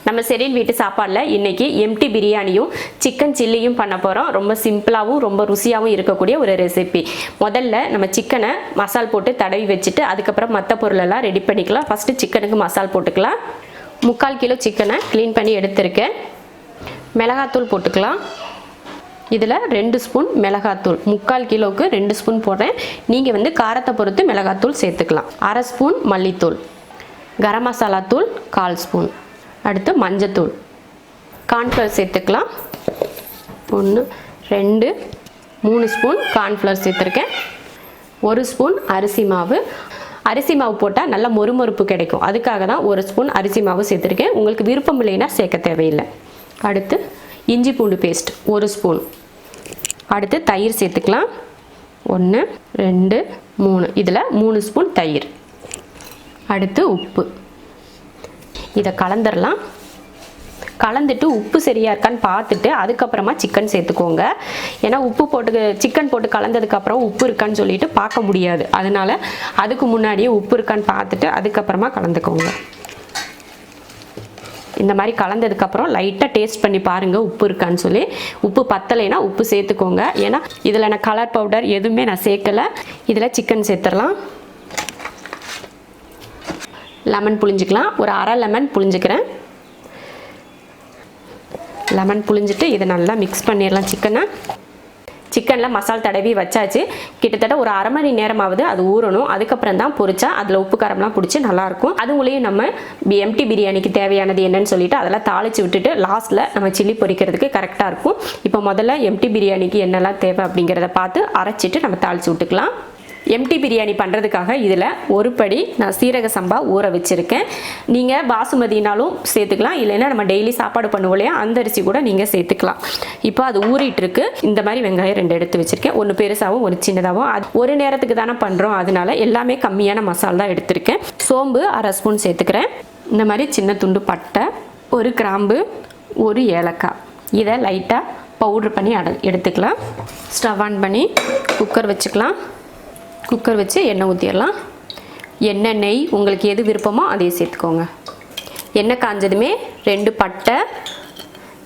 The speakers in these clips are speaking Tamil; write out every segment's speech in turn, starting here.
நம்ம செரின் வீட்டு சாப்பாடில் இன்றைக்கி எம்டி பிரியாணியும் சிக்கன் சில்லியும் பண்ண போகிறோம். ரொம்ப சிம்பிளாகவும் ரொம்ப ருசியாகவும் இருக்கக்கூடிய ஒரு ரெசிபி. முதல்ல நம்ம சிக்கனை மசால் போட்டு தடவி வச்சுட்டு அதுக்கப்புறம் மற்ற பொருளெல்லாம் ரெடி பண்ணிக்கலாம். ஃபஸ்ட்டு சிக்கனுக்கு மசால் போட்டுக்கலாம். 3/4 கிலோ சிக்கனை க்ளீன் பண்ணி எடுத்திருக்கேன். மிளகாத்தூள் போட்டுக்கலாம். இதில் 2 ஸ்பூன் மிளகாத்தூள், 3/4 கிலோவுக்கு 2 ஸ்பூன் போடுறேன். நீங்கள் காரத்தை பொறுத்து மிளகாத்தூள் சேர்த்துக்கலாம். 1/2 ஸ்பூன் மல்லித்தூள், கரம் மசாலா தூள் 1/4 ஸ்பூன், அடுத்து மஞ்சத்தூள், கார்ன்ஃப்ளவர் சேர்த்துக்கலாம். 1 2 3 ஸ்பூன் கார்ன்ஃப்ளவர் சேர்த்துருக்கேன். 1 ஸ்பூன் அரிசி மாவு. அரிசி மாவு போட்டால் நல்லா மொறுமொறுப்பு கிடைக்கும், அதுக்காக தான் 1 ஸ்பூன் அரிசி மாவு சேர்த்துருக்கேன். உங்களுக்கு விருப்பம் இல்லைன்னா சேர்க்க தேவையில்லை. அடுத்து இஞ்சி பூண்டு பேஸ்ட் 1 ஸ்பூன். அடுத்து தயிர் சேர்த்துக்கலாம். 1 2 3, இதில் 3 ஸ்பூன் தயிர். அடுத்து உப்பு. இதை கலந்துடலாம். கலந்துட்டு உப்பு சரியாக இருக்கான்னு பார்த்துட்டு அதுக்கப்புறமா சிக்கன் சேர்த்துக்கோங்க. ஏன்னா சிக்கன் போட்டு கலந்ததுக்கப்புறம் உப்பு இருக்கான்னு சொல்லிட்டு பார்க்க முடியாது. அதனால் அதுக்கு முன்னாடியே உப்பு இருக்கான்னு பார்த்துட்டு அதுக்கப்புறமா கலந்துக்கோங்க. இந்த மாதிரி கலந்ததுக்கப்புறம் லைட்டாக டேஸ்ட் பண்ணி பாருங்கள் உப்பு இருக்கான்னு சொல்லி. உப்பு பத்தலைன்னா உப்பு சேர்த்துக்கோங்க. ஏன்னா இதில் நான் கலர் பவுடர் எதுவுமே நான் சேர்க்கலை. இதில் சிக்கன் சேர்த்துடலாம். லெமன் புழிஞ்சிக்கலாம். ஒரு 1/2 லெமன் புழிஞ்சிக்கிறேன். லெமன் புழிஞ்சிட்டு இதை நல்லா மிக்ஸ் பண்ணிடலாம். சிக்கனில் மசால் தடவி வச்சாச்சு. கிட்டத்தட்ட ஒரு 1/2 மணி நேரமாவது அது ஊறணும். அதுக்கப்புறம் தான் பொரிச்சா அதில் உப்பு காரம்லாம் பிடிச்சி நல்லாயிருக்கும். அதுக்குள்ளேயும் நம்ம எம்டி பிரியாணிக்கு தேவையானது என்னன்னு சொல்லிட்டு அதெல்லாம் தாளித்து விட்டுட்டு லாஸ்ட்டில் நம்ம சில்லி பொரிக்கிறதுக்கு கரெக்டாக இருக்கும். இப்போ முதல்ல எம்டி பிரியாணிக்கு என்னெல்லாம் தேவை அப்படிங்கிறத பார்த்து அரைச்சிட்டு நம்ம தாளித்து விட்டுக்கலாம். எம்டி பிரியாணி பண்ணுறதுக்காக இதில் 1 படி நான் சீரக சம்பா ஊற வச்சுருக்கேன். நீங்கள் பாசுமதினாலும் சேர்த்துக்கலாம், இல்லைன்னா நம்ம டெய்லி சாப்பாடு பண்ணுவோம் இல்லையா அந்த அரிசி கூட நீங்கள் சேர்த்துக்கலாம். இப்போ அது ஊறிட்டுருக்கு. இந்த மாதிரி வெங்காயம் 2 எடுத்து வச்சுருக்கேன். 1 பெருசாகவும் 1 சின்னதாகவும். அது ஒரு நேரத்துக்கு தானே பண்ணுறோம், அதனால எல்லாமே கம்மியான மசாலா தான் எடுத்திருக்கேன். சோம்பு 1/2 ஸ்பூன் சேர்த்துக்கிறேன். இந்த மாதிரி சின்ன துண்டு பட்டை, 1 கிராம்பு, 1 ஏலக்காய். இதை லைட்டாக பவுட்ரு பண்ணி எடுத்துக்கலாம். ஸ்டவ் ஆன் பண்ணி குக்கர் வச்சுக்கலாம். குக்கர் வச்சு எண்ணெய் ஊற்றிடலாம். எண்ணெய் நெய் உங்களுக்கு எது விருப்பமோ அதையே சேர்த்துக்கோங்க. எண்ணெய் காஞ்சதுமே 2 பட்டை,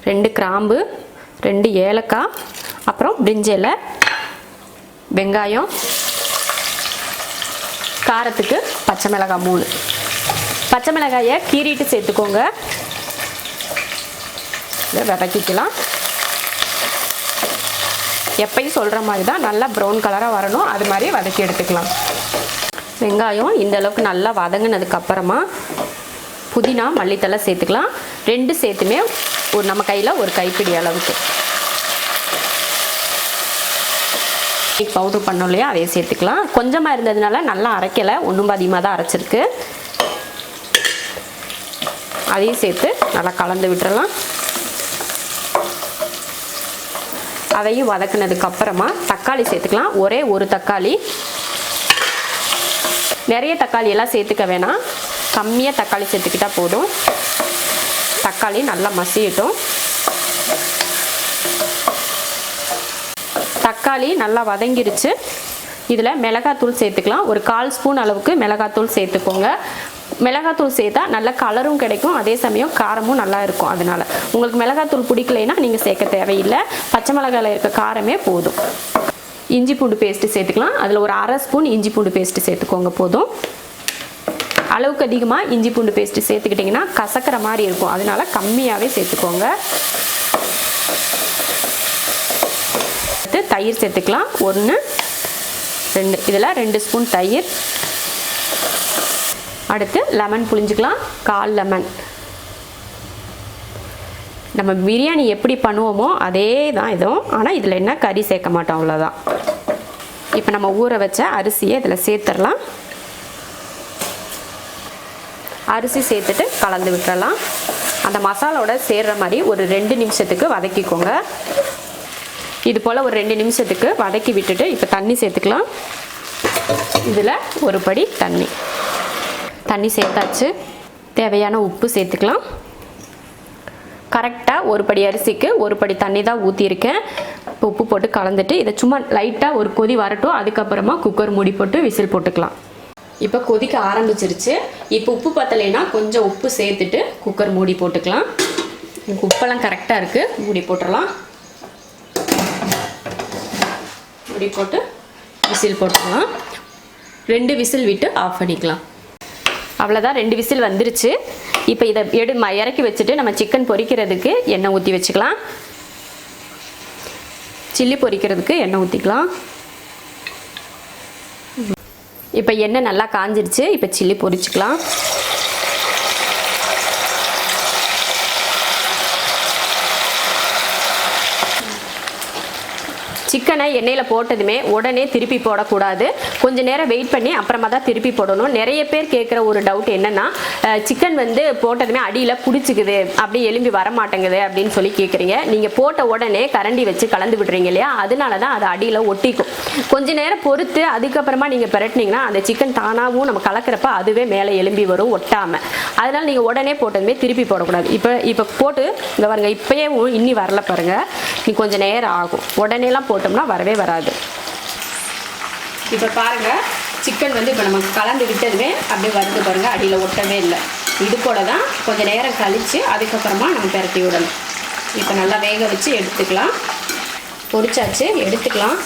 2 கிராம்பு, 2 ஏலக்காய், அப்புறம் பிரிஞ்சி இலை, வெங்காயம், காரத்துக்கு பச்சை மிளகாய் 3. பச்சை மிளகாயை கீறிட்டு சேர்த்துக்கோங்க. இதை வதக்கிக்கலாம். எப்பயும் சொல்கிற மாதிரி தான் நல்லா ப்ரௌன் கலராக வரணும், அது மாதிரி வதக்கி எடுத்துக்கலாம். வெங்காயம் இந்த அளவுக்கு நல்லா வதங்கினதுக்கப்புறமா புதினா மல்லித்தலை சேர்த்துக்கலாம். 2 சேர்த்துமே நம்ம கையில் 1 கைப்பிடி அளவுக்கு. பவுட்ரு பண்ணோம் இல்லையா அதையே சேர்த்துக்கலாம். கொஞ்சமாக இருந்ததுனால நல்லா அரைக்கலை, ஒன்றும் அதிகமாக தான் அரைச்சிருக்கு. அதையும் சேர்த்து நல்லா கலந்து விட்டுறலாம். அதையும் வதக்குனதுக்கு அப்புறமா தக்காளி சேர்த்துக்கலாம். ஒரே 1 தக்காளி. நிறைய தக்காளி எல்லாம் சேர்த்துக்க வேணாம், கம்மியாக தக்காளி சேர்த்துக்கிட்டா போதும். தக்காளி நல்லா மசியட்டும். தக்காளி நல்லா வதங்கிருச்சு. இதில் மிளகாத்தூள் சேர்த்துக்கலாம். ஒரு 1/4 ஸ்பூன் அளவுக்கு மிளகாத்தூள் சேர்த்துக்கோங்க. மிளகாத்தூள் சேர்த்தா நல்ல கலரும் கிடைக்கும், அதே சமயம் காரமும் நல்லா இருக்கும். அதனால் உங்களுக்கு மிளகாத்தூள் பிடிக்கலைன்னா நீங்கள் சேர்க்க தேவையில்லை. பச்சை மிளகாயில் இருக்க காரமே போதும். இஞ்சி பூண்டு பேஸ்ட்டு சேர்த்துக்கலாம். அதில் ஒரு 1/2 ஸ்பூன் இஞ்சி பூண்டு பேஸ்ட்டு சேர்த்துக்கோங்க போதும். அளவுக்கு அதிகமாக இஞ்சி பூண்டு பேஸ்ட்டு சேர்த்துக்கிட்டிங்கன்னா கசக்கிற மாதிரி இருக்கும், அதனால் கம்மியாகவே சேர்த்துக்கோங்க. அடுத்து தயிர் சேர்த்துக்கலாம். 1 2, இதில் 2 ஸ்பூன் தயிர். அடுத்து லெமன் புழிஞ்சிக்கலாம். 1/4 லெமன். நம்ம பிரியாணி எப்படி பண்ணுவோமோ அதே தான் இதுவும், ஆனால் இதில் என்ன கறி சேர்க்க மாட்டோம், அவ்வளோதான். இப்போ நம்ம ஊற வச்ச அரிசியை இதில் சேர்த்துடலாம். அரிசி சேர்த்துட்டு கலந்து விட்டுறலாம். அந்த மசாலோட சேர்கிற மாதிரி ஒரு 2 நிமிஷத்துக்கு வதக்கிக்கோங்க. இது போல் ஒரு 2 நிமிஷத்துக்கு வதக்கி விட்டுட்டு இப்போ தண்ணி சேர்த்துக்கலாம். இதில் 1 படி தண்ணி சேர்த்தாச்சு. தேவையான உப்பு சேர்த்துக்கலாம். கரெக்டாக 1 படி அரிசிக்கு 1 படி தண்ணி தான் ஊற்றியிருக்கேன். உப்பு போட்டு கலந்துட்டு இதை சும்மா லைட்டாக ஒரு கொதி வரட்டும். அதுக்கப்புறமா குக்கர் மூடி போட்டு விசில் போட்டுக்கலாம். இப்போ கொதிக்க ஆரம்பிச்சிருச்சு. இப்போ உப்பு பத்தலைன்னா கொஞ்சம் உப்பு சேர்த்துட்டு குக்கர் மூடி போட்டுக்கலாம். உப்பெல்லாம் கரெக்டாக இருக்குது. மூடி போட்டுடலாம். மூடி போட்டு விசில் போட்டுக்கலாம். 2 விசில் விட்டு ஆஃப் பண்ணிக்கலாம். அவ்வளோதான், 2 விசில் வந்துருச்சு. இப்போ இதை இறக்கி வச்சுட்டு நம்ம சிக்கன் பொரிக்கிறதுக்கு எண்ணெய் ஊற்றி வச்சுக்கலாம். சில்லி பொரிக்கிறதுக்கு எண்ணெய் ஊற்றிக்கலாம். இப்போ எண்ணெய் நல்லா காஞ்சிருச்சு. இப்போ சில்லி பொரிச்சுக்கலாம். சிக்கனை எண்ணெயில் போட்டதுமே உடனே திருப்பி போடக்கூடாது. கொஞ்சம் நேரம் வெயிட் பண்ணி அப்புறமா தான் திருப்பி போடணும். நிறைய பேர் கேட்குற ஒரு டவுட் என்னென்னா, சிக்கன் வந்து போட்டதுமே அடியில் பிடிச்சிக்குது, அப்படி எலும்பி வரமாட்டேங்குது அப்படின்னு சொல்லி கேட்குறீங்க. நீங்கள் போட்ட உடனே கரண்டி வச்சு கலந்து விடுறீங்க இல்லையா, அதனால தான் அது அடியில் ஒட்டிக்கும். கொஞ்ச நேரம் பொறுத்து அதுக்கப்புறமா நீங்கள் பிரட்டினீங்கன்னா அந்த சிக்கன் தானாகவும் நம்ம கலக்கிறப்ப அதுவே மேலே எலும்பி வரும் ஒட்டாமல். அதனால் நீங்கள் உடனே போட்டதுமே திருப்பி போடக்கூடாது. இப்போ போட்டு இந்த பாருங்க, இப்போயே இன்னி வரல பாருங்கள். நீ கொஞ்சம் நேரம் ஆகும். உடனேலாம் போட்டோம்னா வரவே வராது. இப்போ பாருங்கள், சிக்கன் வந்து இப்போ நம்ம கலந்து விட்டதுமே அப்படியே வருது பாருங்கள், அடியில் ஒட்டவே இல்லை. இது போல தான் கொஞ்சம் நேரம் கழித்து அதுக்கப்புறமா நம்ம பிரட்டி விடணும். இப்போ நல்லா வேக வச்சு எடுத்துக்கலாம். பொரிச்சாச்சு, எடுத்துக்கலாம்.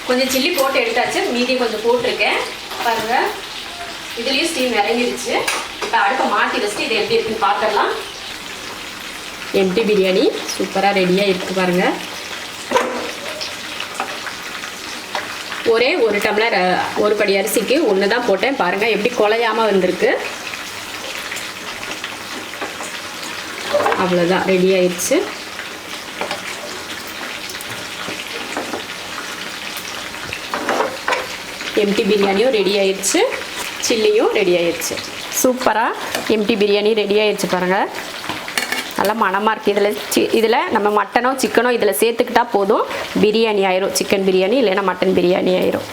கொஞ்சம் சில்லி போட்டு எடுத்தாச்சு, மீதி கொஞ்சம் போட்டிருக்கேன் பாருங்கள். இதுலேயும் ஸ்டீம் இறங்கிடுச்சு. இப்போ அடுப்பை மாற்றி வச்சுட்டு இது எப்படி இருக்குன்னு பார்த்துடலாம். எம்டி பிரியாணி சூப்பராக ரெடியாக இருக்குது பாருங்கள். ஒரே ஒரு டம்ளர் ஒரு படி அரிசிக்கு 1 தான் போட்டேன் பாருங்கள், எப்படி குலையாமல் வந்திருக்கு. அவ்வளோதான், ரெடி ஆயிடுச்சு. எம்டி பிரியாணியும் ரெடி ஆயிடுச்சு, சில்லியும் ரெடி ஆயிடுச்சு. சூப்பராக எம்டி பிரியாணி ரெடி ஆயிடுச்சு பாருங்கள். நல்லா மணமாக இருக்குது. இதில் நம்ம மட்டனோ சிக்கனோ இதில் சேர்த்துக்கிட்டா போதும், பிரியாணி ஆயிரும். சிக்கன் பிரியாணி இல்லைன்னா மட்டன் பிரியாணி ஆயிரும்.